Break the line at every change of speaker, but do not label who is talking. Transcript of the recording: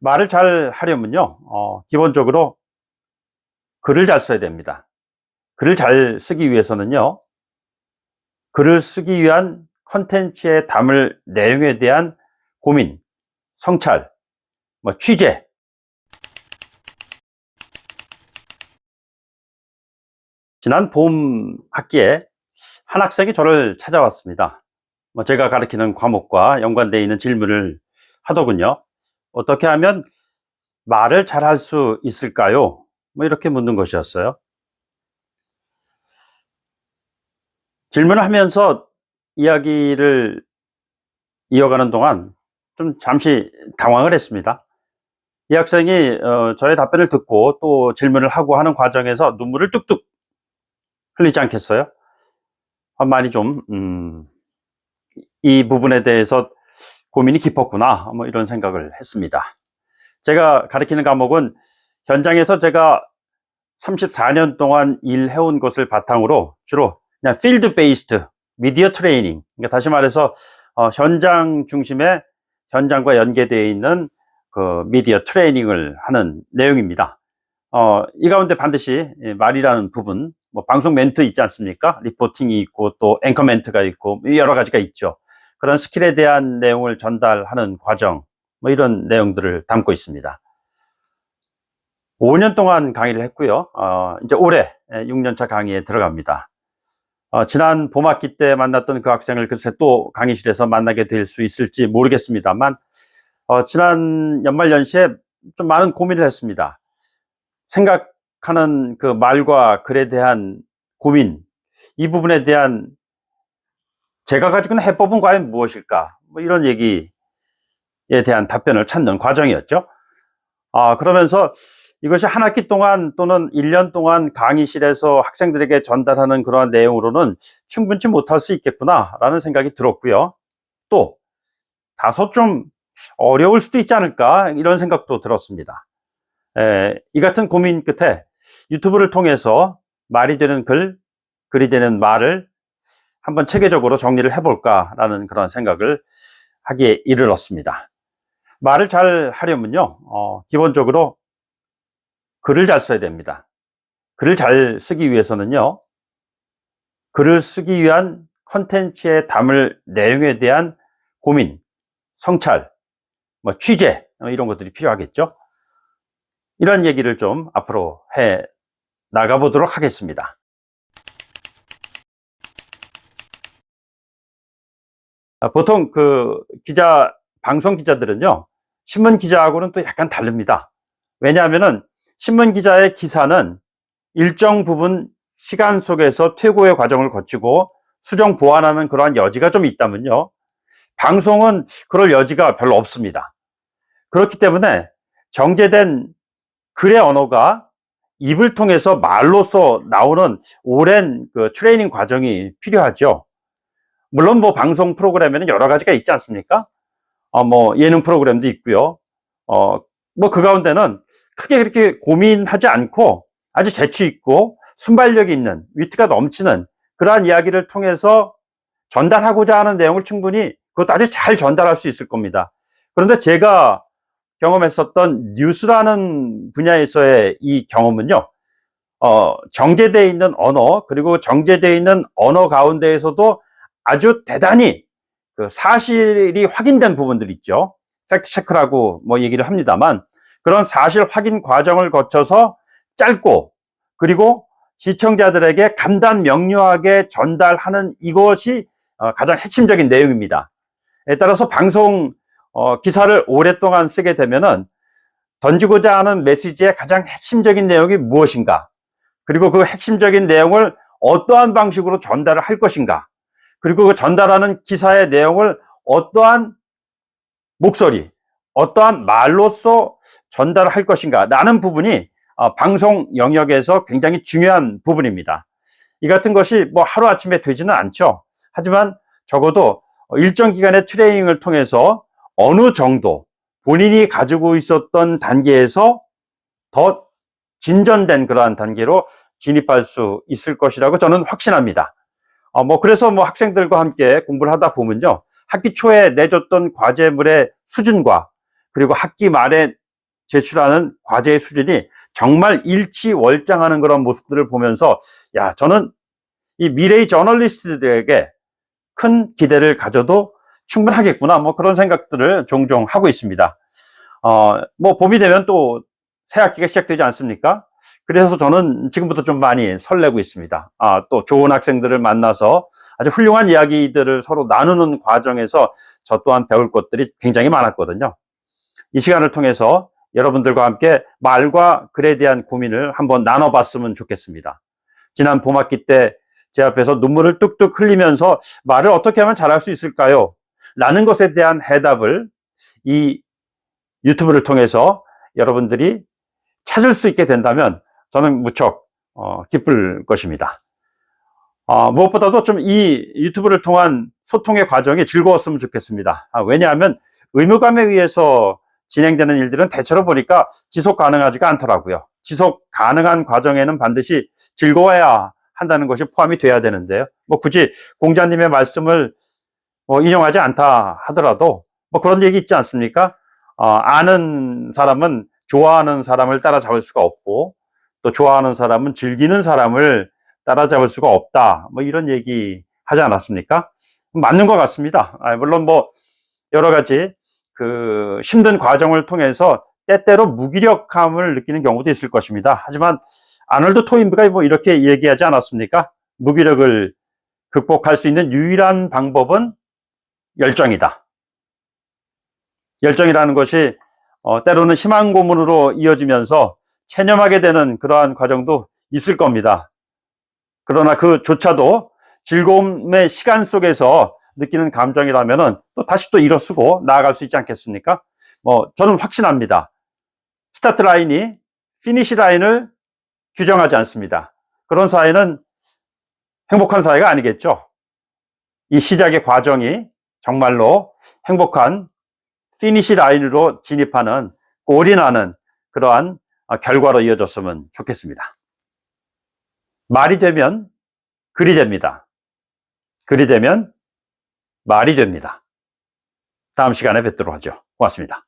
말을 잘 하려면요, 기본적으로 글을 잘 써야 됩니다. 글을 잘 쓰기 위해서는요, 글을 쓰기 위한 컨텐츠에 담을 내용에 대한 고민, 성찰, 취재. 지난 봄 학기에 한 학생이 저를 찾아왔습니다. 제가 가르치는 과목과 연관되어 있는 질문을 하더군요. 어떻게 하면 말을 잘 할 수 있을까요? 이렇게 묻는 것이었어요. 질문을 하면서 이야기를 이어가는 동안 좀 잠시 당황을 했습니다. 이 학생이 저의 답변을 듣고 또 질문을 하고 하는 과정에서 눈물을 뚝뚝 흘리지 않겠어요? 많이 좀 이 부분에 대해서 고민이 깊었구나, 이런 생각을 했습니다. 제가 가르치는 과목은 현장에서 제가 34년 동안 일해온 것을 바탕으로 주로 그냥 필드 베이스드 미디어 트레이닝, 그러니까 다시 말해서 현장 중심의, 현장과 연계되어 있는 그 미디어 트레이닝을 하는 내용입니다. 이 가운데 반드시 말이라는 부분, 방송 멘트 있지 않습니까? 리포팅이 있고 또 앵커 멘트가 있고 여러 가지가 있죠. 그런 스킬에 대한 내용을 전달하는 과정, 이런 내용들을 담고 있습니다. 5년 동안 강의를 했고요. 이제 올해 6년차 강의에 들어갑니다. 지난 봄학기 때 만났던 그 학생을 글쎄 또 강의실에서 만나게 될 수 있을지 모르겠습니다만, 지난 연말연시에 좀 많은 고민을 했습니다. 생각하는 그 말과 글에 대한 고민, 이 부분에 대한 제가 가지고 있는 해법은 과연 무엇일까? 이런 얘기에 대한 답변을 찾는 과정이었죠. 그러면서 이것이 한 학기 동안 또는 1년 동안 강의실에서 학생들에게 전달하는 그러한 내용으로는 충분치 못할 수 있겠구나라는 생각이 들었고요. 또 다소 좀 어려울 수도 있지 않을까, 이런 생각도 들었습니다. 이 같은 고민 끝에 유튜브를 통해서 말이 되는 글, 글이 되는 말을 한번 체계적으로 정리를 해볼까라는 그런 생각을 하기에 이르렀습니다. 말을 잘 하려면요, 기본적으로 글을 잘 써야 됩니다. 글을 잘 쓰기 위해서는요, 글을 쓰기 위한 컨텐츠에 담을 내용에 대한 고민, 성찰, 취재, 이런 것들이 필요하겠죠. 이런 얘기를 좀 앞으로 해 나가보도록 하겠습니다. 보통 그 방송 기자들은요, 신문 기자하고는 또 약간 다릅니다. 왜냐하면은 신문 기자의 기사는 일정 부분 시간 속에서 퇴고의 과정을 거치고 수정 보완하는 그러한 여지가 좀 있다면요, 방송은 그럴 여지가 별로 없습니다. 그렇기 때문에 정제된 글의 언어가 입을 통해서 말로써 나오는 오랜 그 트레이닝 과정이 필요하죠. 물론 방송 프로그램에는 여러 가지가 있지 않습니까? 예능 프로그램도 있고요. 그 가운데는 크게 그렇게 고민하지 않고 아주 재치 있고 순발력이 있는, 위트가 넘치는 그러한 이야기를 통해서 전달하고자 하는 내용을 충분히, 그것도 아주 잘 전달할 수 있을 겁니다. 그런데 제가 경험했었던 뉴스라는 분야에서의 이 경험은요, 정제되어 있는 언어, 그리고 정제되어 있는 언어 가운데에서도 아주 대단히 그 사실이 확인된 부분들 있죠. 팩트 체크라고 얘기를 합니다만, 그런 사실 확인 과정을 거쳐서 짧고, 그리고 시청자들에게 간단 명료하게 전달하는 이것이 가장 핵심적인 내용입니다. 따라서 방송 기사를 오랫동안 쓰게 되면은 던지고자 하는 메시지의 가장 핵심적인 내용이 무엇인가, 그리고 그 핵심적인 내용을 어떠한 방식으로 전달을 할 것인가, 그리고 그 전달하는 기사의 내용을 어떠한 목소리, 어떠한 말로써 전달을 할 것인가 라는 부분이 방송 영역에서 굉장히 중요한 부분입니다. 이 같은 것이 하루아침에 되지는 않죠. 하지만 적어도 일정 기간의 트레이닝을 통해서 어느 정도 본인이 가지고 있었던 단계에서 더 진전된 그러한 단계로 진입할 수 있을 것이라고 저는 확신합니다. 그래서 학생들과 함께 공부를 하다 보면요, 학기 초에 내줬던 과제물의 수준과 그리고 학기 말에 제출하는 과제의 수준이 정말 일치월장하는 그런 모습들을 보면서, 야, 저는 이 미래의 저널리스트들에게 큰 기대를 가져도 충분하겠구나, 뭐 그런 생각들을 종종 하고 있습니다. 뭐 봄이 되면 또 새 학기가 시작되지 않습니까? 그래서 저는 지금부터 좀 많이 설레고 있습니다. 또 좋은 학생들을 만나서 아주 훌륭한 이야기들을 서로 나누는 과정에서 저 또한 배울 것들이 굉장히 많았거든요. 이 시간을 통해서 여러분들과 함께 말과 글에 대한 고민을 한번 나눠봤으면 좋겠습니다. 지난 봄학기 때 제 앞에서 눈물을 뚝뚝 흘리면서 말을 어떻게 하면 잘할 수 있을까요? 라는 것에 대한 해답을 이 유튜브를 통해서 여러분들이 찾을 수 있게 된다면 저는 무척 기쁠 것입니다. 무엇보다도 좀 이 유튜브를 통한 소통의 과정이 즐거웠으면 좋겠습니다. 왜냐하면 의무감에 의해서 진행되는 일들은 대체로 보니까 지속 가능하지가 않더라고요. 지속 가능한 과정에는 반드시 즐거워야 한다는 것이 포함이 돼야 되는데요. 뭐 굳이 공자님의 말씀을 인용하지 않다 하더라도 뭐 그런 얘기 있지 않습니까? 아는 사람은 좋아하는 사람을 따라잡을 수가 없고, 또 좋아하는 사람은 즐기는 사람을 따라잡을 수가 없다, 뭐 이런 얘기 하지 않았습니까? 맞는 것 같습니다. 물론 뭐 여러 가지 그 힘든 과정을 통해서 때때로 무기력함을 느끼는 경우도 있을 것입니다. 하지만 아놀드 토인비가 뭐 이렇게 얘기하지 않았습니까? 무기력을 극복할 수 있는 유일한 방법은 열정이다. 열정이라는 것이 때로는 희망 고문으로 이어지면서 체념하게 되는 그러한 과정도 있을 겁니다. 그러나 그조차도 즐거움의 시간 속에서 느끼는 감정이라면은 또 다시 또 일어서고 나아갈 수 있지 않겠습니까? 저는 확신합니다. 스타트 라인이 피니시 라인을 규정하지 않습니다. 그런 사회는 행복한 사회가 아니겠죠. 이 시작의 과정이 정말로 행복한 피니시 라인으로 진입하는, 골인하는 그러한 결과로 이어졌으면 좋겠습니다. 말이 되면 글이 됩니다. 글이 되면 말이 됩니다. 다음 시간에 뵙도록 하죠. 고맙습니다.